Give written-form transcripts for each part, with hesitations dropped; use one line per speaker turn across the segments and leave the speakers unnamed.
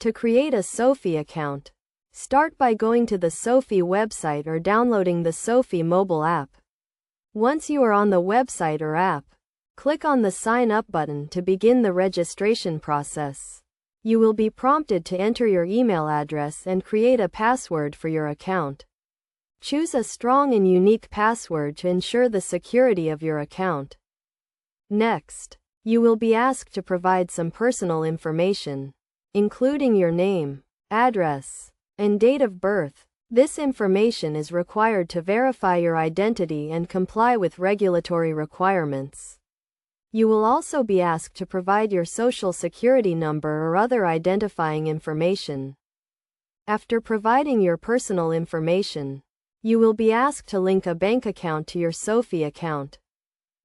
To create a Sofi account, start by going to the Sofi website or downloading the Sofi mobile app. Once you are on the website or app, click on the Sign Up button to begin the registration process. You will be prompted to enter your email address and create a password for your account. Choose a strong and unique password to ensure the security of your account. Next, you will be asked to provide some personal information, including your name, address, and date of birth. This information is required to verify your identity and comply with regulatory requirements. You will also be asked to provide your social security number or other identifying information. After providing your personal information, you will be asked to link a bank account to your Sofi account.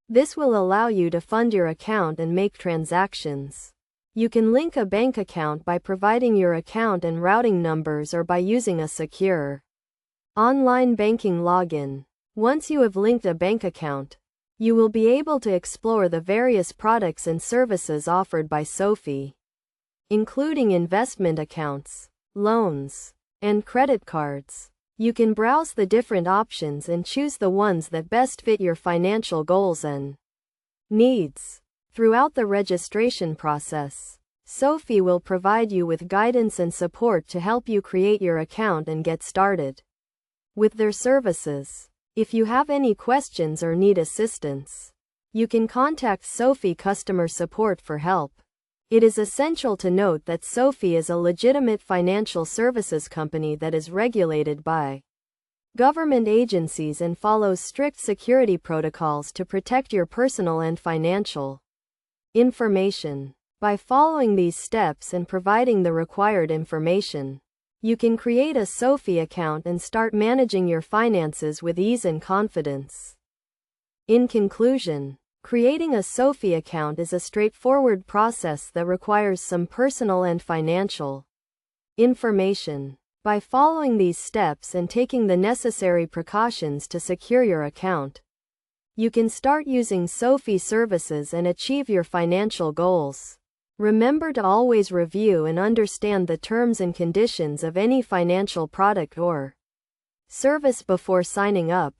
This will allow you to fund your account and make transactions. You can link a bank account by providing your account and routing numbers or by using a secure online banking login. Once you have linked a bank account, you will be able to explore the various products and services offered by Sofi, including investment accounts, loans, and credit cards. You can browse the different options and choose the ones that best fit your financial goals and needs. Throughout the registration process, Sofi will provide you with guidance and support to help you create your account and get started with their services. If you have any questions or need assistance, you can contact Sofi customer support for help. It is essential to note that Sofi is a legitimate financial services company that is regulated by government agencies and follows strict security protocols to protect your personal and financial information. By following these steps and providing the required information, you can create a Sofi account and start managing your finances with ease and confidence. In conclusion, creating a Sofi account is a straightforward process that requires some personal and financial information. By following these steps and taking the necessary precautions to secure your account, you can start using Sofi services and achieve your financial goals. Remember to always review and understand the terms and conditions of any financial product or service before signing up.